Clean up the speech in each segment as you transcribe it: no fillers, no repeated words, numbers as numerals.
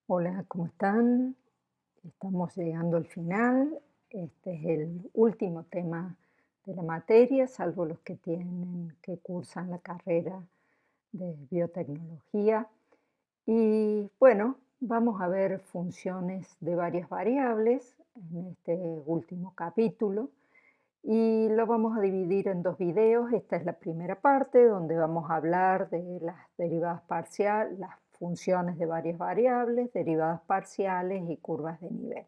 Hola, ¿cómo están? Estamos llegando al final. Este es el último tema de la materia, salvo los que cursan la carrera de biotecnología. Y bueno, vamos a ver funciones de varias variables en este último capítulo y lo vamos a dividir en dos videos. Esta es la primera parte donde vamos a hablar de las derivadas parciales, las funciones de varias variables, derivadas parciales y curvas de nivel.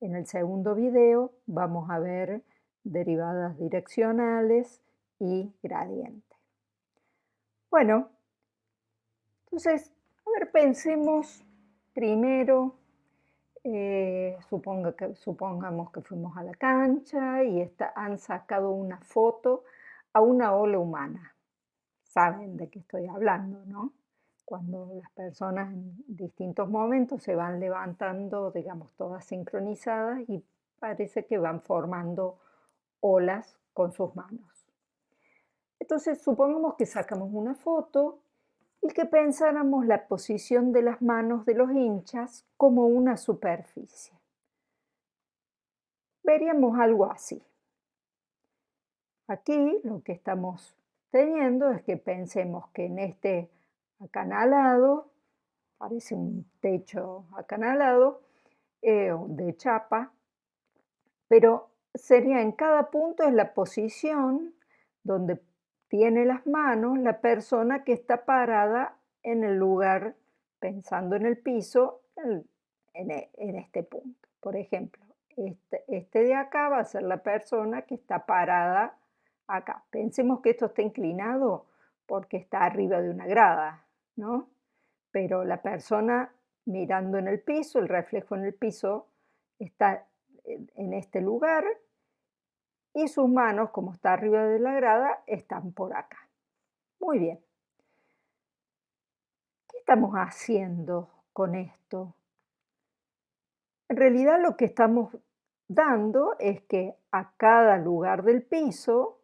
En el segundo video vamos a ver derivadas direccionales y gradiente. Bueno, entonces, a ver, pensemos primero, supongamos que fuimos a la cancha y han sacado una foto a una ola humana. Saben de qué estoy hablando, ¿no? Cuando las personas en distintos momentos se van levantando, digamos, todas sincronizadas y parece que van formando olas con sus manos. Entonces, supongamos que sacamos una foto y que pensáramos la posición de las manos de los hinchas como una superficie. Veríamos algo así. Aquí lo que estamos teniendo es que pensemos que en este acanalado, parece un techo acanalado, de chapa, pero sería en cada punto es la posición donde tiene las manos la persona que está parada en el lugar, pensando en el piso, en este punto. Por ejemplo, este de acá va a ser la persona que está parada acá. Pensemos que esto está inclinado porque está arriba de una grada, ¿no? Pero la persona mirando en el piso, el reflejo en el piso está en este lugar y sus manos, como está arriba de la grada, están por acá. Muy bien. ¿Qué estamos haciendo con esto? En realidad lo que estamos dando es que a cada lugar del piso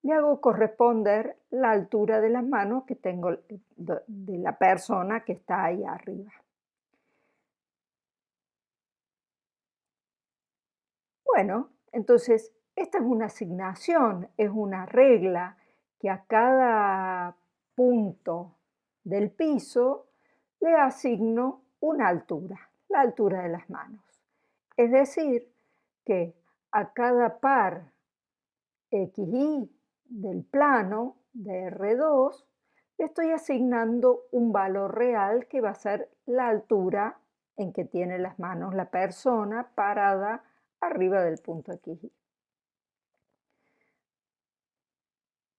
le hago corresponder la altura de las manos que tengo de la persona que está ahí arriba. Bueno, entonces esta es una asignación, es una regla que a cada punto del piso le asigno una altura, la altura de las manos. Es decir, que a cada par XY del plano de R2 le estoy asignando un valor real que va a ser la altura en que tiene las manos la persona parada arriba del punto XY.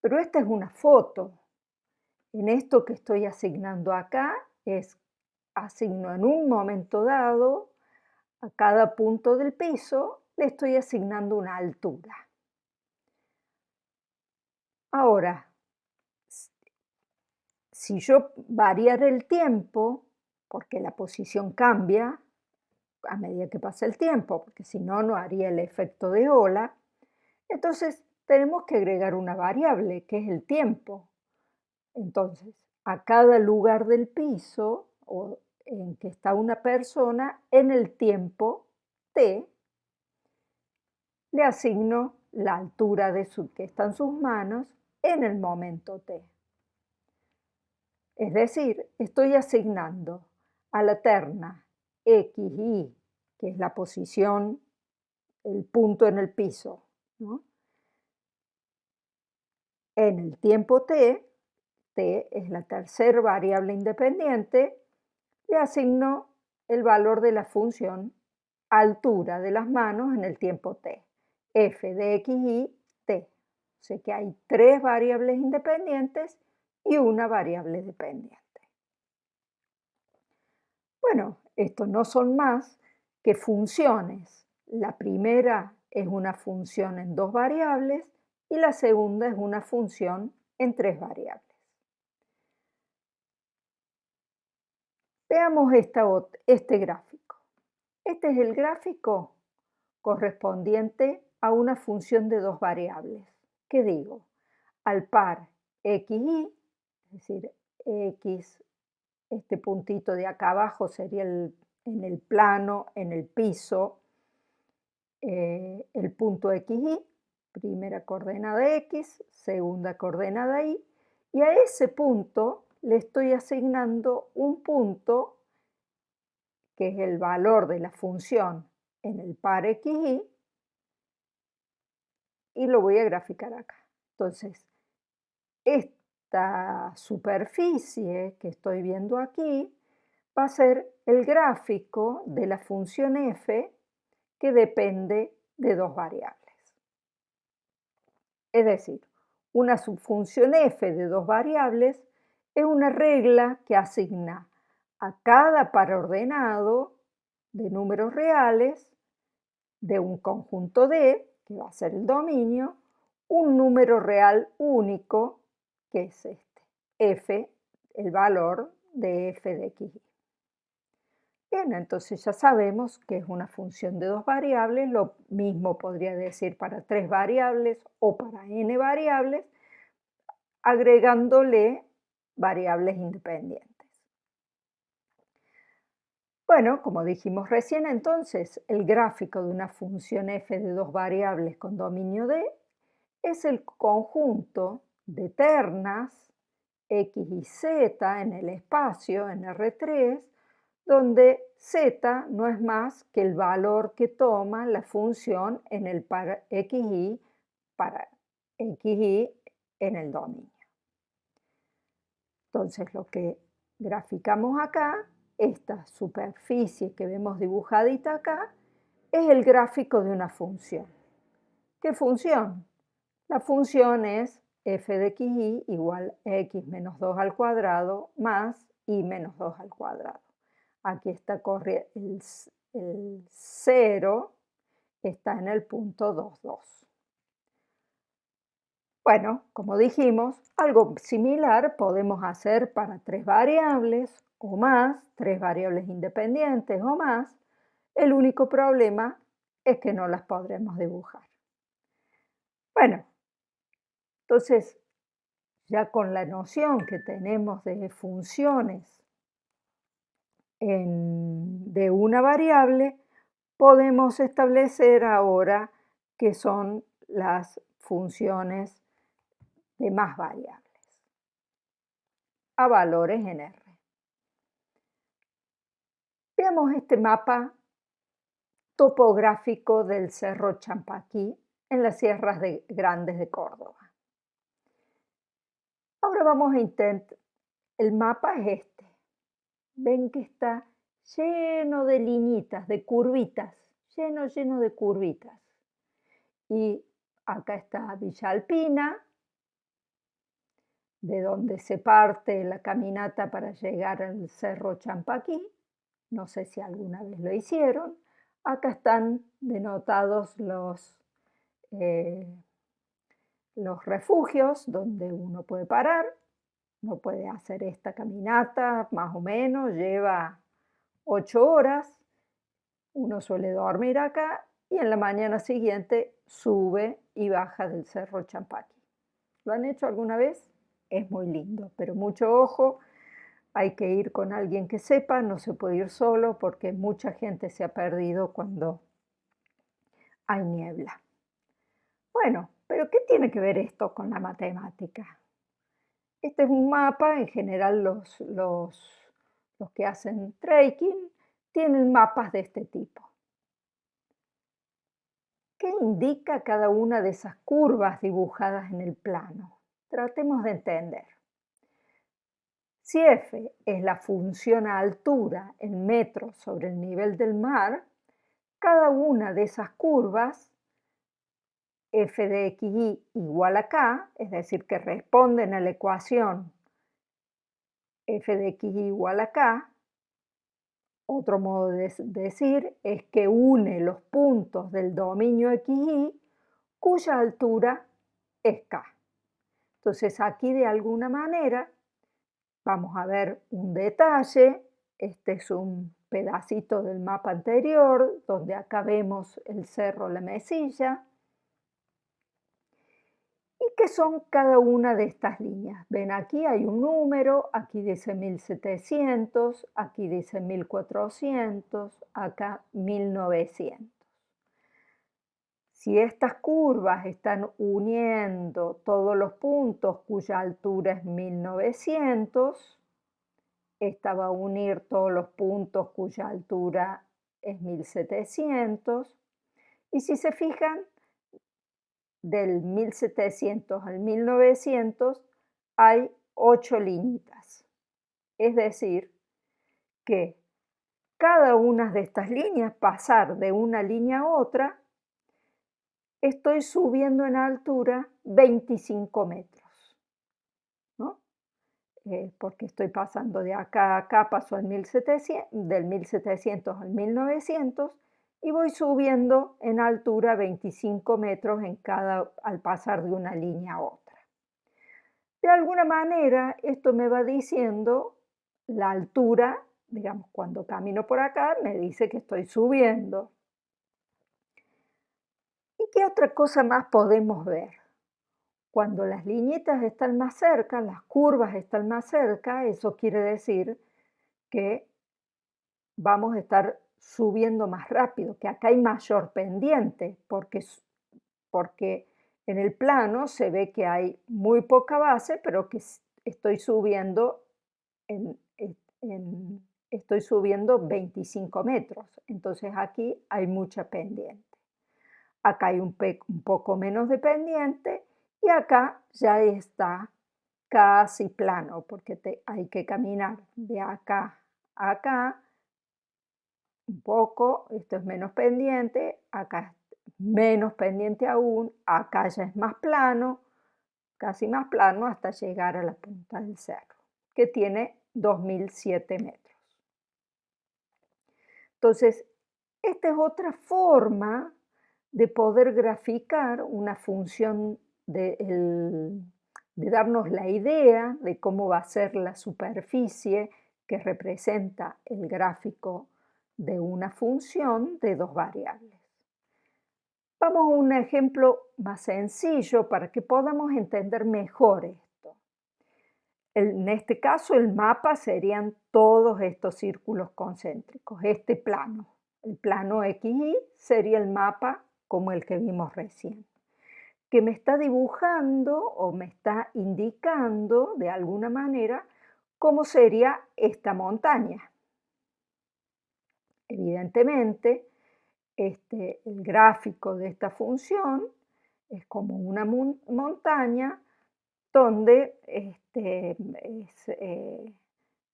Pero esta es una foto. En esto que estoy asignando acá asigno en un momento dado a cada punto del piso, le estoy asignando una altura. Ahora, si yo variara el tiempo, porque la posición cambia a medida que pasa el tiempo, porque si no, no haría el efecto de ola, entonces tenemos que agregar una variable, que es el tiempo. Entonces, a cada lugar del piso o en que está una persona, en el tiempo t, le asigno la altura de que están sus manos en el momento t. Es decir, estoy asignando a la terna x, y, que es la posición, el punto en el piso, ¿no? En el tiempo t, t es la tercera variable independiente, le asigno el valor de la función altura de las manos en el tiempo t, f de x, y, t. O sea que hay tres variables independientes y una variable dependiente. Bueno, estos no son más que funciones. La primera es una función en dos variables y la segunda es una función en tres variables. Veamos este gráfico. Este es el gráfico correspondiente a una función de dos variables. ¿Qué digo? Al par xy, es decir, x este puntito de acá abajo sería en el plano, en el piso, el punto XY, primera coordenada X, segunda coordenada Y, y a ese punto le estoy asignando un punto que es el valor de la función en el par XY, y lo voy a graficar acá. Entonces, esta superficie que estoy viendo aquí va a ser el gráfico de la función f que depende de dos variables. Es decir, una subfunción f de dos variables es una regla que asigna a cada par ordenado de números reales de un conjunto D, que va a ser el dominio, un número real único, que es este, f, el valor de f de x. Bien, entonces ya sabemos que es una función de dos variables, lo mismo podría decir para tres variables o para n variables, agregándole variables independientes. Bueno, como dijimos recién, entonces, el gráfico de una función f de dos variables con dominio D es el conjunto de ternas x y z en el espacio, en R3, donde z no es más que el valor que toma la función en el par xy para xy en el dominio. Entonces, lo que graficamos acá, esta superficie que vemos dibujadita acá, es el gráfico de una función. ¿Qué función? La función es f de xy igual a x menos 2 al cuadrado más y menos 2 al cuadrado. Aquí está el 0, está en el punto 2, 2. Bueno, como dijimos, algo similar podemos hacer para tres variables o más, tres variables independientes o más. El único problema es que no las podremos dibujar. Bueno, entonces, ya con la noción que tenemos de funciones de una variable, podemos establecer ahora qué son las funciones de más variables a valores en R. Veamos este mapa topográfico del Cerro Champaquí en las Sierras Grandes de Córdoba. Ahora vamos a intentar, el mapa es este. Ven que está lleno de liñitas, de curvitas, lleno de curvitas. Y acá está Villa Alpina, de donde se parte la caminata para llegar al Cerro Champaquí. No sé si alguna vez lo hicieron. Acá están denotados los refugios donde uno puede parar. Uno puede hacer esta caminata, más o menos, lleva 8 horas. Uno suele dormir acá y en la mañana siguiente sube y baja del Cerro Champaquí. ¿Lo han hecho alguna vez? Es muy lindo, pero mucho ojo, hay que ir con alguien que sepa, no se puede ir solo porque mucha gente se ha perdido cuando hay niebla. Bueno, pero ¿qué tiene que ver esto con la matemática? Este es un mapa, en general los que hacen trekking tienen mapas de este tipo. ¿Qué indica cada una de esas curvas dibujadas en el plano? Tratemos de entender. Si f es la función a altura en metros sobre el nivel del mar, cada una de esas curvas, f de xy igual a k, es decir, que responden a la ecuación f de xy igual a k, otro modo de decir es que une los puntos del dominio xy cuya altura es k. Entonces aquí de alguna manera vamos a ver un detalle. Este es un pedacito del mapa anterior donde acá vemos el cerro La Mesilla. Y qué son cada una de estas líneas? Ven, aquí hay un número, aquí dice 1700, aquí dice 1400, acá 1900. Si estas curvas están uniendo todos los puntos cuya altura es 1900, esta va a unir todos los puntos cuya altura es 1700. Y si se fijan, del 1700 al 1900 hay 8 líneas. Es decir, que cada una de estas líneas, pasar de una línea a otra, estoy subiendo en altura 25 metros, ¿no? Porque estoy pasando de acá a acá, paso al 1700, del 1700 al 1900 y voy subiendo en altura 25 metros al pasar de una línea a otra. De alguna manera, esto me va diciendo la altura, digamos, cuando camino por acá, me dice que estoy subiendo. ¿Y qué otra cosa más podemos ver? Cuando las liñitas están más cerca, las curvas están más cerca, eso quiere decir que vamos a estar subiendo más rápido, que acá hay mayor pendiente, porque en el plano se ve que hay muy poca base, pero que estoy subiendo, estoy subiendo 25 metros. Entonces aquí hay mucha pendiente. Acá hay un poco menos de pendiente y acá ya está casi plano, porque hay que caminar de acá a acá un poco, esto es menos pendiente, acá es menos pendiente aún, acá ya es más plano, casi más plano hasta llegar a la punta del cerro, que tiene 2007 metros. Entonces, esta es otra forma de poder graficar una función de darnos la idea de cómo va a ser la superficie que representa el gráfico de una función de dos variables. Vamos a un ejemplo más sencillo para que podamos entender mejor esto. En este caso, el mapa serían todos estos círculos concéntricos, este plano. El plano XY sería el mapa como el que vimos recién, que me está dibujando o me está indicando de alguna manera cómo sería esta montaña. Evidentemente, el gráfico de esta función es como una montaña donde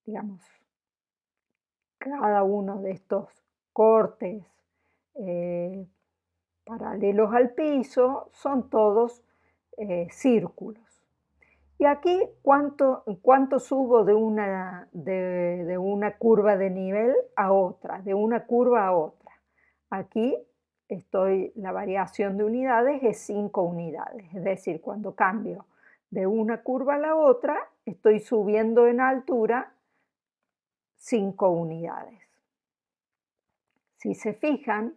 digamos, cada uno de estos cortes paralelos al piso son todos círculos. Y aquí, ¿cuánto subo de una curva de nivel a otra, de una curva a otra? Aquí la variación de unidades es 5 unidades, es decir, cuando cambio de una curva a la otra, estoy subiendo en altura 5 unidades. Si se fijan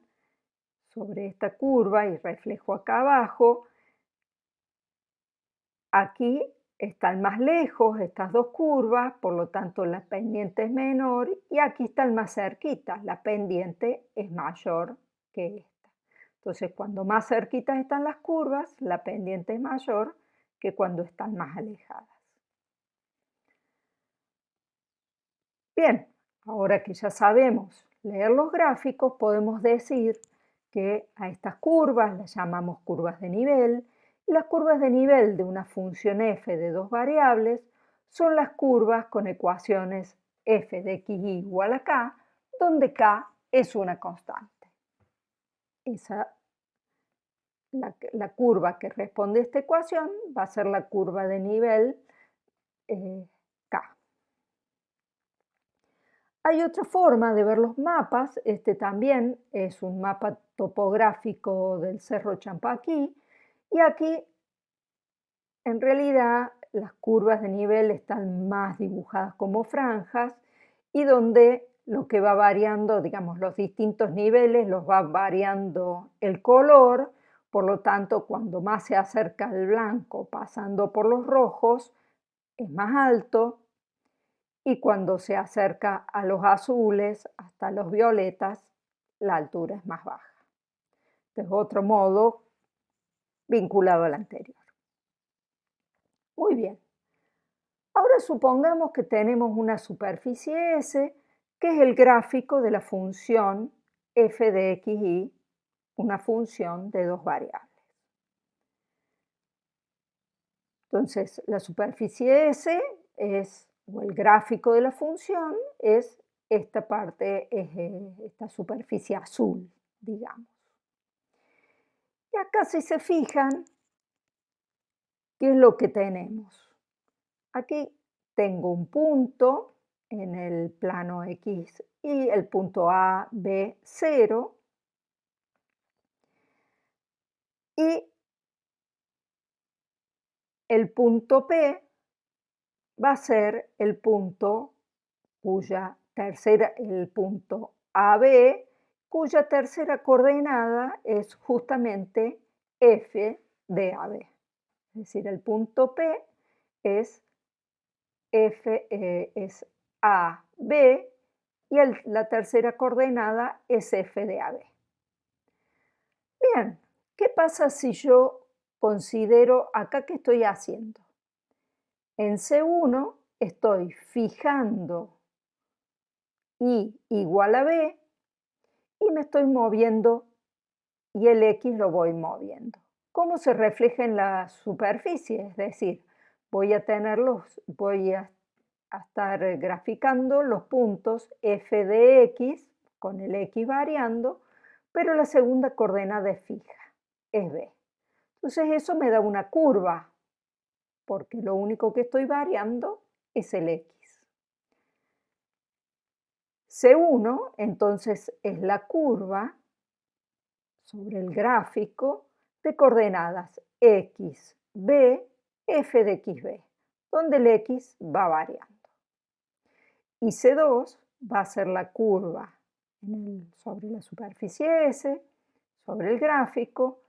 sobre esta curva y reflejo acá abajo, aquí están más lejos estas dos curvas, por lo tanto la pendiente es menor, y aquí están más cerquitas, la pendiente es mayor que esta. Entonces, cuando más cerquitas están las curvas, la pendiente es mayor que cuando están más alejadas. Bien, ahora que ya sabemos leer los gráficos, podemos decir que a estas curvas las llamamos curvas de nivel, y las curvas de nivel de una función f de dos variables son las curvas con ecuaciones f de xy igual a k, donde k es una constante. La curva que responde a esta ecuación va a ser la curva de nivel k. Hay otra forma de ver los mapas, este también es un mapa topográfico del Cerro Champaquí, y aquí en realidad las curvas de nivel están más dibujadas como franjas y donde lo que va variando, digamos, los distintos niveles los va variando el color, Por lo tanto, cuando más se acerca al blanco pasando por los rojos, es más alto, y cuando se acerca a los azules hasta los violetas, la altura es más baja. Este es otro modo vinculado al anterior. Muy bien. Ahora supongamos que tenemos una superficie S, que es el gráfico de la función f de x, y una función de dos variables. Entonces, la superficie S es, o el gráfico de la función, es esta parte, es esta superficie azul, digamos. Y acá, si se fijan, ¿qué es lo que tenemos? Aquí tengo un punto en el plano X y el punto A, B, 0, y el punto P va a ser el punto cuya tercera, el punto AB, cuya tercera coordenada es justamente F de AB. Es decir, el punto P es F, es AB, y la tercera coordenada es F de AB. Bien, ¿qué pasa si yo considero acá qué estoy haciendo? En C1 estoy fijando I igual a B y me estoy moviendo, y el X lo voy moviendo. ¿Cómo se refleja en la superficie? Es decir, voy a estar graficando los puntos f de x con el x variando, pero la segunda coordenada es fija, es B. Entonces eso me da una curva, porque lo único que estoy variando es el x. C1 entonces es la curva sobre el gráfico de coordenadas x, b, f de xb, donde el x va variando. Y C2 va a ser la curva sobre la superficie S, sobre el gráfico,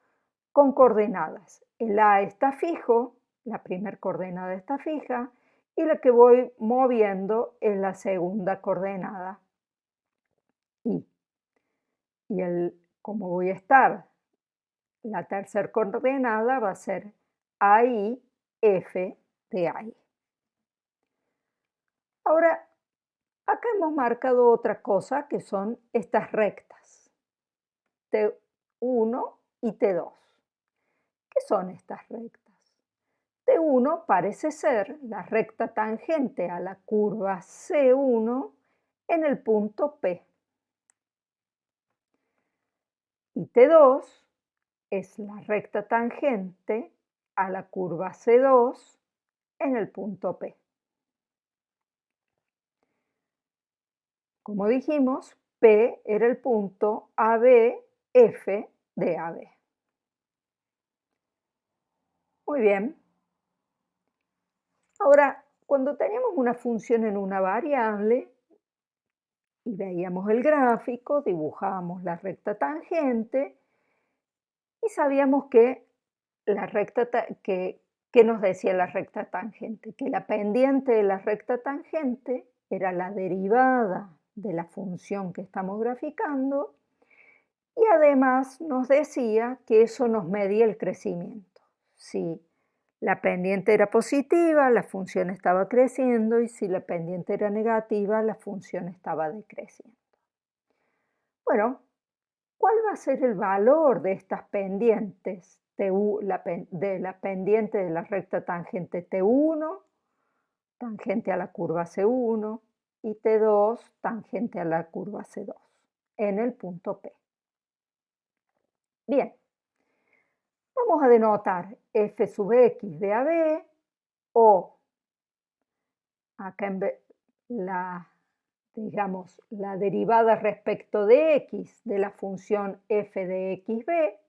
con coordenadas. El A está fijo, la primera coordenada está fija, y la que voy moviendo es la segunda coordenada, I. Y como voy a estar, la tercera coordenada va a ser AI, F de AI. Ahora, acá hemos marcado otra cosa, que son estas rectas, T1 y T2. ¿Qué son estas rectas? T1 parece ser la recta tangente a la curva C1 en el punto P. Y T2 es la recta tangente a la curva C2 en el punto P. Como dijimos, P era el punto ABF de AB. Muy bien. Ahora, cuando teníamos una función en una variable y veíamos el gráfico, dibujábamos la recta tangente y sabíamos que ¿qué nos decía la recta tangente? Que la pendiente de la recta tangente era la derivada de la función que estamos graficando, y además nos decía que eso nos medía el crecimiento. Si la pendiente era positiva, la función estaba creciendo, y si la pendiente era negativa, la función estaba decreciendo. Bueno, ¿cuál va a ser el valor de estas pendientes? De la pendiente de la recta tangente T1, tangente a la curva C1, y T2, tangente a la curva C2, en el punto P. Bien, vamos a denotar f sub x de AB, o acá digamos, la derivada respecto de x de la función f de xb.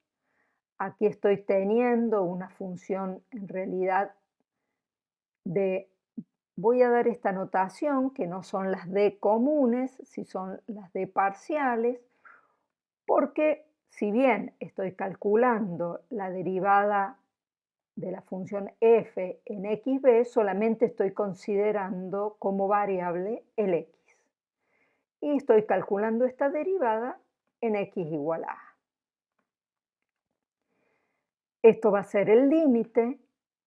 Aquí estoy teniendo una función en realidad voy a dar esta notación, que no son las d comunes, si son las d parciales, porque si bien estoy calculando la derivada de la función f en xb, solamente estoy considerando como variable el x. Y estoy calculando esta derivada en x igual a a. Esto va a ser el límite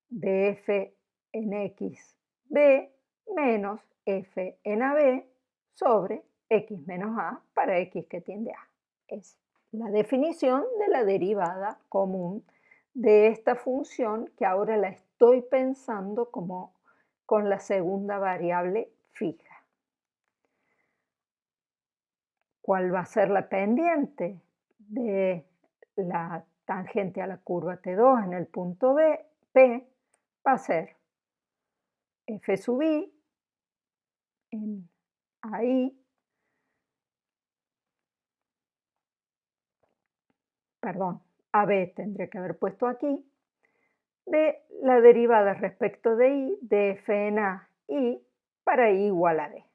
de f en xb menos f en ab sobre x menos a para x que tiende a. Es la definición de la derivada común de esta función que ahora la estoy pensando como con la segunda variable fija. ¿Cuál va a ser la pendiente de la tangente a la curva T2 en el punto P? Va a ser f sub i en AI, perdón, AB tendría que haber puesto aquí, de la derivada respecto de i de f en a i para i igual a b.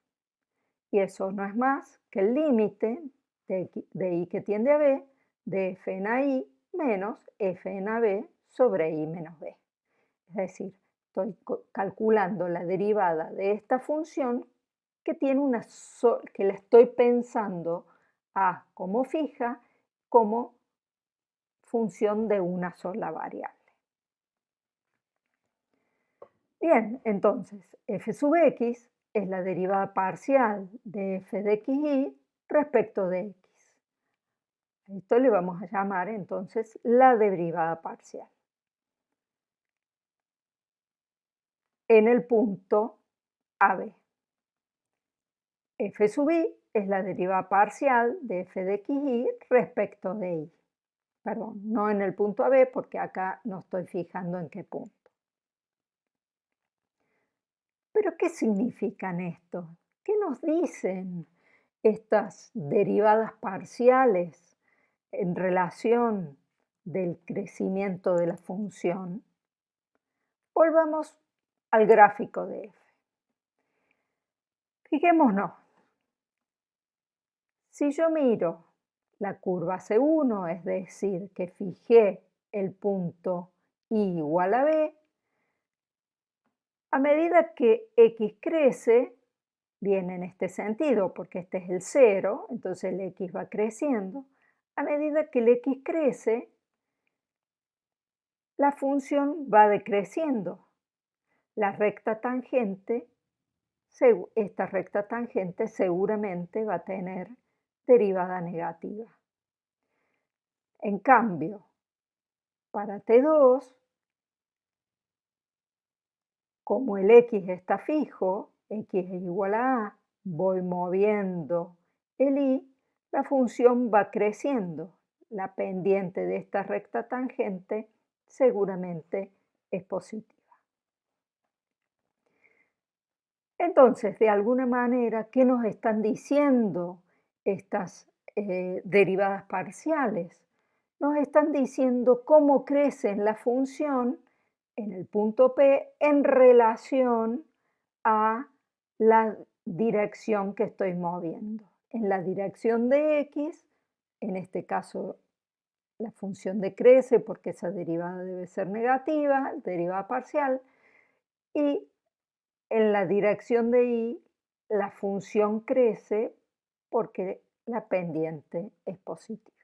Y eso no es más que el límite de i que tiende a b de f en a i menos f en a b sobre i menos b. Es decir, estoy calculando la derivada de esta función que tiene que la estoy pensando a como fija, como función de una sola variable. Bien, entonces f sub x es la derivada parcial de f de xy respecto de x. Esto le vamos a llamar entonces la derivada parcial. En el punto AB. F sub i es la derivada parcial de f de xy respecto de y. Perdón, no en el punto AB porque acá no estoy fijando en qué punto. ¿Pero qué significan esto? ¿Qué nos dicen estas derivadas parciales en relación del crecimiento de la función? Volvamos al gráfico de f. Fijémonos, si yo miro la curva C1, es decir, que fijé el punto i igual a b, a medida que x crece, viene en este sentido, porque este es el 0, entonces el x va creciendo. A medida que el x crece, la función va decreciendo. La recta tangente, esta recta tangente seguramente va a tener derivada negativa. En cambio, para T2, como el x está fijo, x es igual a a, voy moviendo el y, la función va creciendo. La pendiente de esta recta tangente seguramente es positiva. Entonces, de alguna manera, ¿qué nos están diciendo estas derivadas parciales? Nos están diciendo cómo crece la función en el punto P en relación a la dirección que estoy moviendo. En la dirección de x, en este caso la función decrece porque esa derivada debe ser negativa, derivada parcial, y en la dirección de y la función crece porque la pendiente es positiva.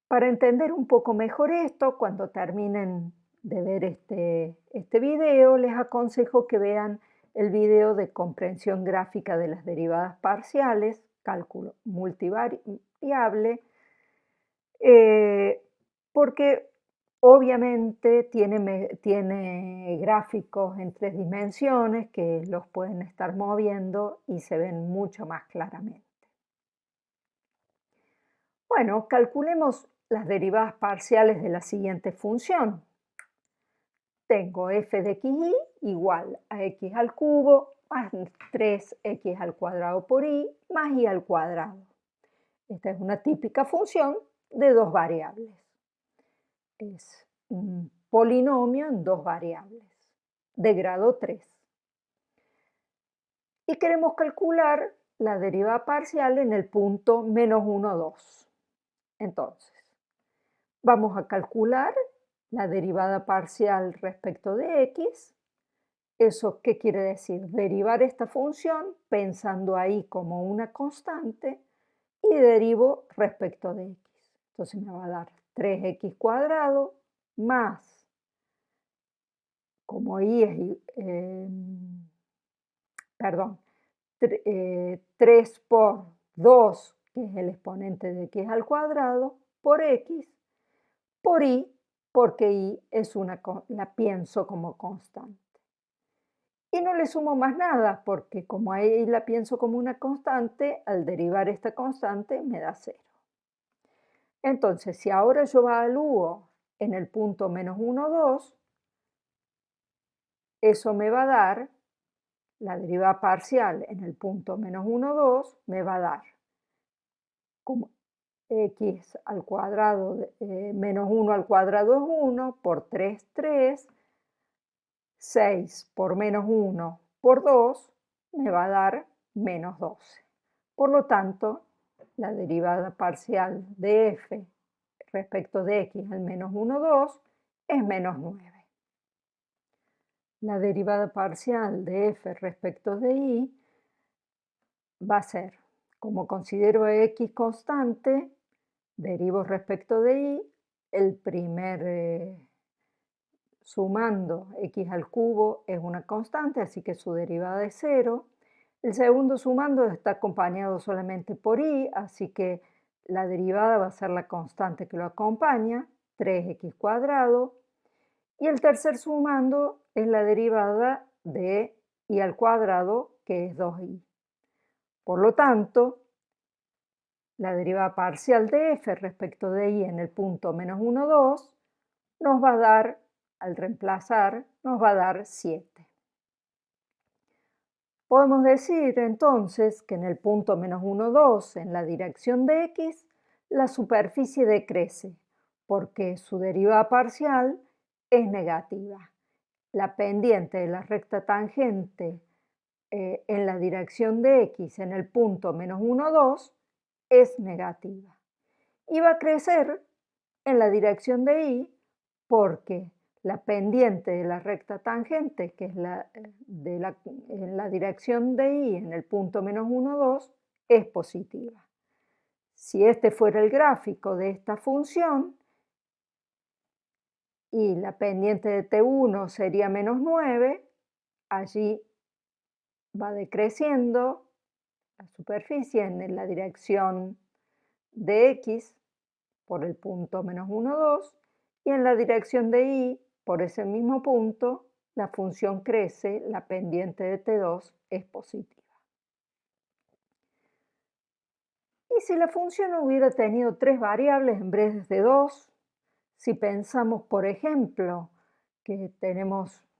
Para entender un poco mejor esto, cuando terminen de ver este video, les aconsejo que vean el video de comprensión gráfica de las derivadas parciales, cálculo multivariable, porque obviamente tiene gráficos en 3 dimensiones que los pueden estar moviendo y se ven mucho más claramente. Bueno, calculemos las derivadas parciales de la siguiente función. Tengo f de xy igual a x al cubo más 3x al cuadrado por y más y al cuadrado. Esta es una típica función de dos variables. Es un polinomio en dos variables de grado 3. Y queremos calcular la derivada parcial en el punto menos 1, 2. Entonces, vamos a calcular la derivada parcial respecto de x. ¿Eso qué quiere decir? Derivar esta función pensando ahí como una constante y derivo respecto de x. Entonces me va a dar 3x cuadrado más, como y es, perdón, 3 por 2, que es el exponente de x al cuadrado, por x, por y, porque y es la pienso como constante. Y no le sumo más nada, porque como ahí la pienso como una constante, al derivar esta constante me da 0. Entonces, si ahora yo evalúo en el punto menos 1, 2, eso me va a dar, la derivada parcial en el punto menos 1, 2, me va a dar como x al cuadrado, menos 1 al cuadrado es 1, por 3, 3, 6 por menos 1 por 2, me va a dar menos 12. Por lo tanto, la derivada parcial de f respecto de x al menos 1, 2 es menos 9. La derivada parcial de f respecto de y va a ser, como considero x constante, derivo respecto de y, el primer sumando x al cubo es una constante, así que su derivada es 0. El segundo sumando está acompañado solamente por y, así que la derivada va a ser la constante que lo acompaña, 3x cuadrado. Y el tercer sumando es la derivada de y al cuadrado, que es 2y. Por lo tanto, la derivada parcial de f respecto de y en el punto menos 1, 2 nos va a dar, al reemplazar, nos va a dar 7. Podemos decir entonces que en el punto menos 1, 2, en la dirección de x, la superficie decrece, porque su derivada parcial es negativa. La pendiente de la recta tangente en la dirección de x en el punto menos 1, 2 es negativa. Y va a crecer en la dirección de y porque la pendiente de la recta tangente, que es en la dirección de y en el punto menos 1, 2, es positiva. Si este fuera el gráfico de esta función y la pendiente de t1 sería menos 9, allí va decreciendo la superficie en la dirección de x por el punto menos 1, 2, y en la dirección de y, por ese mismo punto, la función crece, la pendiente de t2 es positiva. Y si la función hubiera tenido 3 variables en vez de 2, si pensamos, por ejemplo, que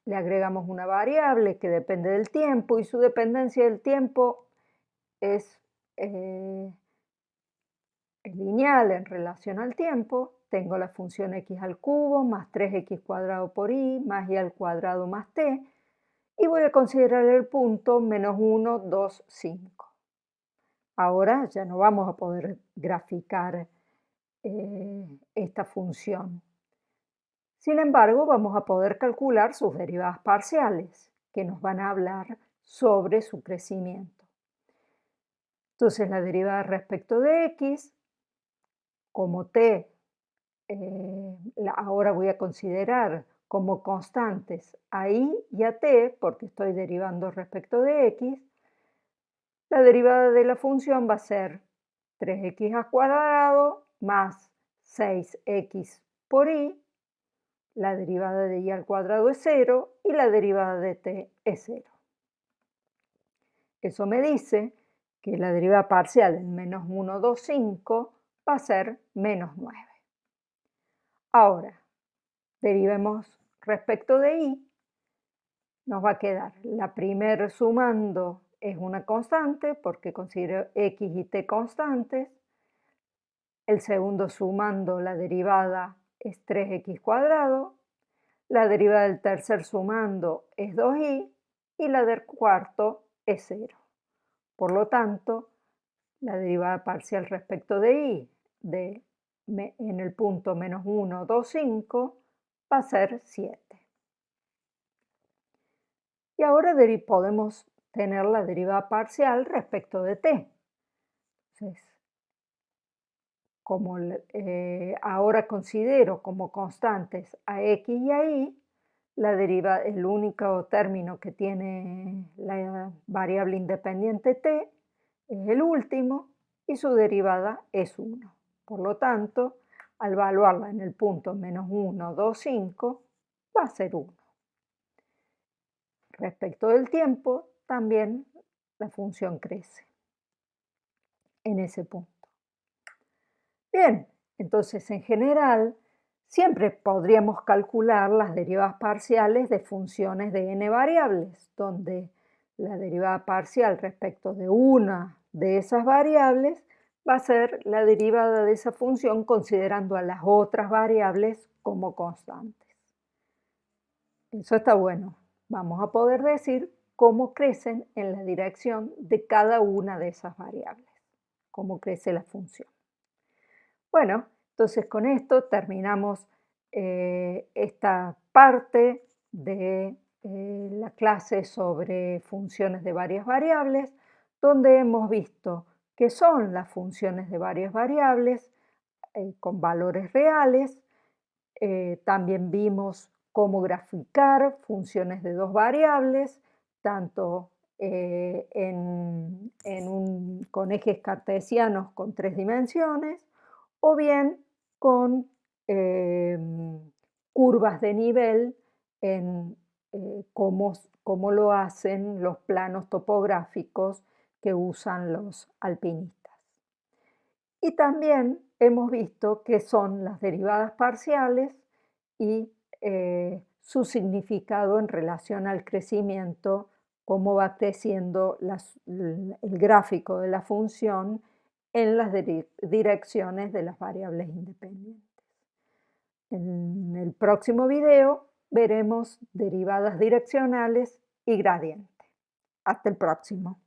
le agregamos una variable que depende del tiempo y su dependencia del tiempo es lineal en relación al tiempo, tengo la función x al cubo más 3x cuadrado por y más y al cuadrado más t, y voy a considerar el punto menos 1, 2, 5. Ahora ya no vamos a poder graficar esta función. Sin embargo, vamos a poder calcular sus derivadas parciales, que nos van a hablar sobre su crecimiento. Entonces, la derivada respecto de x, como t, ahora voy a considerar como constantes a y y a t, porque estoy derivando respecto de x, la derivada de la función va a ser 3x al cuadrado más 6x por y, la derivada de y al cuadrado es 0 y la derivada de t es 0. Eso me dice que la derivada parcial en menos 1, 2, 5 va a ser menos 9. Ahora, derivemos respecto de y, nos va a quedar la primera sumando es una constante porque considero x y t constantes. El segundo sumando la derivada es 3x cuadrado. La derivada del tercer sumando es 2y y la del cuarto es 0. Por lo tanto, la derivada parcial respecto de y de en el punto menos 1, 2, 5 va a ser 7. Y ahora podemos tener la derivada parcial respecto de t. Entonces, como ahora considero como constantes a x y a y, el único término que tiene la variable independiente t es el último y su derivada es 1. Por lo tanto, al evaluarla en el punto menos 1, 2, 5, va a ser 1. Respecto del tiempo, también la función crece en ese punto. Bien, entonces en general siempre podríamos calcular las derivadas parciales de funciones de n variables, donde la derivada parcial respecto de una de esas variables va a ser la derivada de esa función considerando a las otras variables como constantes. Eso está bueno. Vamos a poder decir cómo crecen en la dirección de cada una de esas variables, cómo crece la función. Bueno, entonces con esto terminamos esta parte de la clase sobre funciones de varias variables, donde hemos visto qué son las funciones de varias variables con valores reales. También vimos cómo graficar funciones de dos variables, tanto con ejes cartesianos con 3 dimensiones, o bien con curvas de nivel en cómo lo hacen los planos topográficos que usan los alpinistas. Y también hemos visto qué son las derivadas parciales y su significado en relación al crecimiento, cómo va creciendo el gráfico de la función en las direcciones de las variables independientes. En el próximo video veremos derivadas direccionales y gradiente. Hasta el próximo.